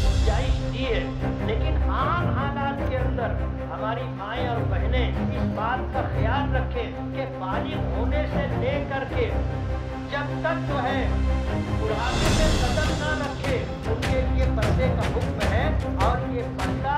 गुंजाइश दी है, लेकिन आम हालात के अंदर हमारी माएँ और बहनें इस बात का ख्याल रखें कि बालिग होने से लेकर के जब तक जो है बुढ़ापे में कदम ना रखे उनके लिए पर्दे का हुक्म है। और ये पर्दा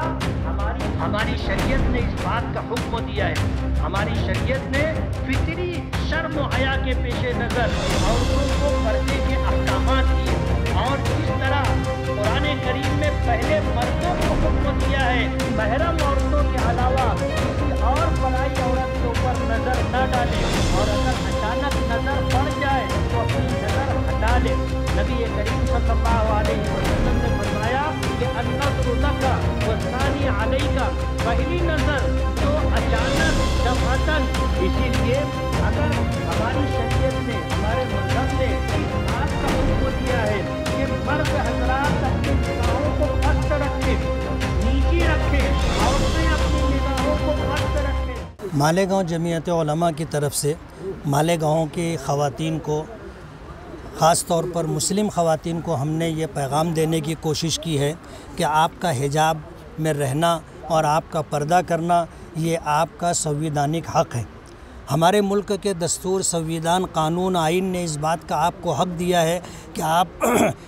हमारी शरीयत ने इस बात का हुक्म दिया है। हमारी शरीयत ने फितरी शर्म और हया के पेशे नज़र औरतों को पर्दे के अहकामात दिए। और इस तरह कुरान करीम में पहले मर्दों को हुक्म दिया है महरम औरतों के अलावा किसी और पराई औरत के ऊपर नज़र न डालें, और अगर अचानक नज़र पड़ जाए तो अपनी नज़र हटा ले। नबी करीम सल्लल्लाहु अलैहि वसल्लम ने फरमाया कि अन्नज़्रु लका वस्सानी अलैका, पहली नज़र तो अचानक दफ़अतन। इसीलिए अगर हमारी शरीयत ने, हमारे मज़हब ने इस बात का हुक्म दिया है कि मर्द हज़रात अपनी निगाहों को पस्त रखें, नीची रखें, औरतें अपनी निगाहों को पस्त रखें। मालेगांव जमीयत उलमा की तरफ से मालेगांव की ख़वातीन को, ख़ास तौर पर मुस्लिम ख़वातीन को हमने ये पैगाम देने की कोशिश की है कि आपका हिजाब में रहना और आपका पर्दा करना ये आपका संवैधानिक हक़ है। हमारे मुल्क के दस्तूर, संविधान, कानून, आइन ने इस बात का आपको हक़ दिया है कि आप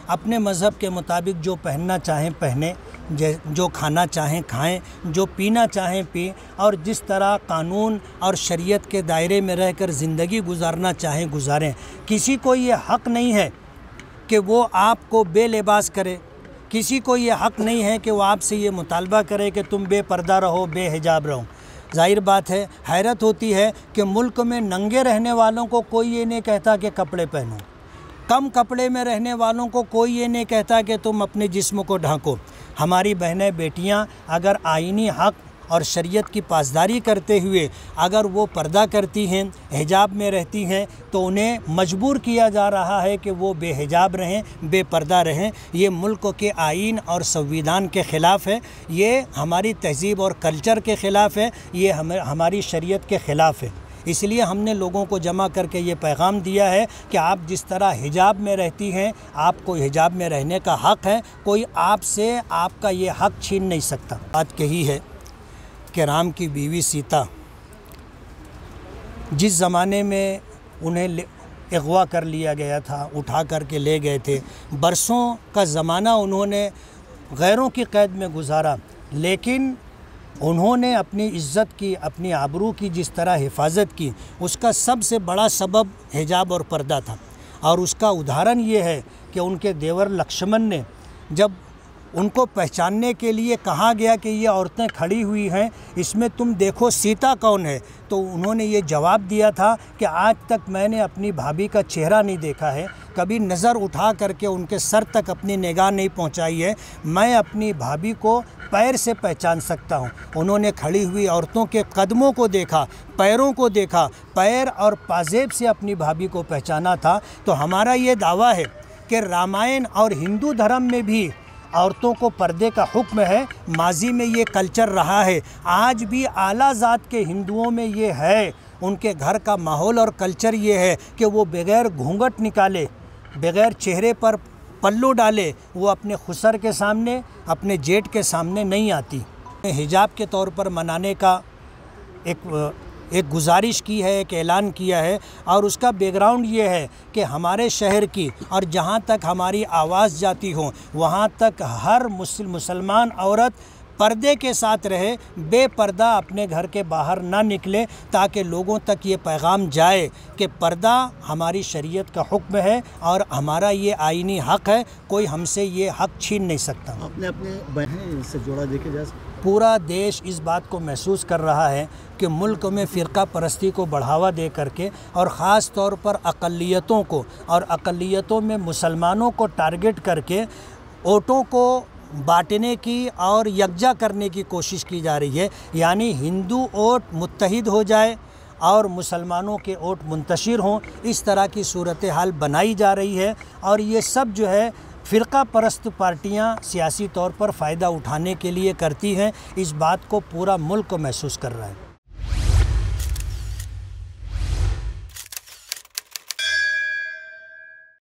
अपने मज़हब के मुताबिक जो पहनना चाहें पहने, जो खाना चाहें खाएं, जो पीना चाहें पीं, और जिस तरह कानून और शरीयत के दायरे में रहकर ज़िंदगी गुजारना चाहें गुजारें। किसी को ये हक़ नहीं है कि वो आपको बेलिबास करे। किसी को ये हक़ नहीं है कि वो आपसे ये मुतालबा करे कि तुम बेपर्दा रहो, बेहिजाब रहो। ज़ाहिर बात है, हैरत होती है कि मुल्क में नंगे रहने वालों को कोई ये नहीं कहता कि कपड़े पहनो, कम कपड़े में रहने वालों को कोई ये नहीं कहता कि तुम अपने जिस्म को ढांको। हमारी बहनें बेटियां अगर आईनी हक़ और शरीयत की पासदारी करते हुए अगर वो पर्दा करती हैं, हिजाब में रहती हैं, तो उन्हें मजबूर किया जा रहा है कि वो बेहिजाब रहें, बेपर्दा रहें। ये मुल्क के आइन और संविधान के ख़िलाफ़ है, ये हमारी तहज़ीब और कल्चर के ख़िलाफ़ है, ये हमारी शरीयत के ख़िलाफ़ है। इसलिए हमने लोगों को जमा करके ये पैगाम दिया है कि आप जिस तरह हिजाब में रहती हैं, आपको हिजाब में रहने का हक़ है, कोई आपसे आपका ये हक़ छीन नहीं सकता। बात कही है कि राम की बीवी सीता जिस ज़माने में उन्हें अगवा कर लिया गया था, उठा कर के ले गए थे, बरसों का ज़माना उन्होंने गैरों की क़ैद में गुजारा, लेकिन उन्होंने अपनी इज़्ज़त की, अपनी आबरू की जिस तरह हिफाजत की, उसका सबसे बड़ा सबब हिजाब और पर्दा था। और उसका उदाहरण ये है कि उनके देवर लक्ष्मण ने जब उनको पहचानने के लिए कहा गया कि ये औरतें खड़ी हुई हैं, इसमें तुम देखो सीता कौन है, तो उन्होंने ये जवाब दिया था कि आज तक मैंने अपनी भाभी का चेहरा नहीं देखा है, कभी नज़र उठा करके उनके सर तक अपनी निगाह नहीं पहुंचाई है, मैं अपनी भाभी को पैर से पहचान सकता हूं। उन्होंने खड़ी हुई औरतों के कदमों को देखा, पैरों को देखा, पैर और पाजेब से अपनी भाभी को पहचाना था। तो हमारा ये दावा है कि रामायण और हिंदू धर्म में भी औरतों को पर्दे का हुक्म है। माजी में ये कल्चर रहा है, आज भी आला ज़ात के हिंदुओं में ये है। उनके घर का माहौल और कल्चर ये है कि वो बग़ैर घूंघट निकाले, बग़ैर चेहरे पर पल्लू डाले, वो अपने खुसर के सामने, अपने जेठ के सामने नहीं आती। हिजाब के तौर पर मनाने का एक गुजारिश की है, एक ऐलान किया है, और उसका बैकग्राउंड ये है कि हमारे शहर की और जहाँ तक हमारी आवाज़ जाती हो वहाँ तक हर मुसलमान औरत पर्दे के साथ रहे, बेपर्दा अपने घर के बाहर ना निकले, ताकि लोगों तक ये पैगाम जाए कि पर्दा हमारी शरीयत का हुक्म है और हमारा ये आईनी हक़ है, कोई हमसे ये हक़ छीन नहीं सकता। अपने बहन से जोड़ा देखे जा पूरा देश इस बात को महसूस कर रहा है कि मुल्क में फ़िरका परस्ती को बढ़ावा दे करके, और ख़ास तौर पर अक़लियतों को, और अक़लियतों में मुसलमानों को टारगेट करके वोटों को बांटने की और यकजा करने की कोशिश की जा रही है। यानी हिंदू वोट मुत्तहिद हो जाए और मुसलमानों के वोट मुंतशिर हों, इस तरह की सूरत हाल बनाई जा रही है। और ये सब जो है फ़िरका परस्त पार्टियां सियासी तौर पर फ़ायदा उठाने के लिए करती हैं। इस बात को पूरा मुल्क महसूस कर रहा है।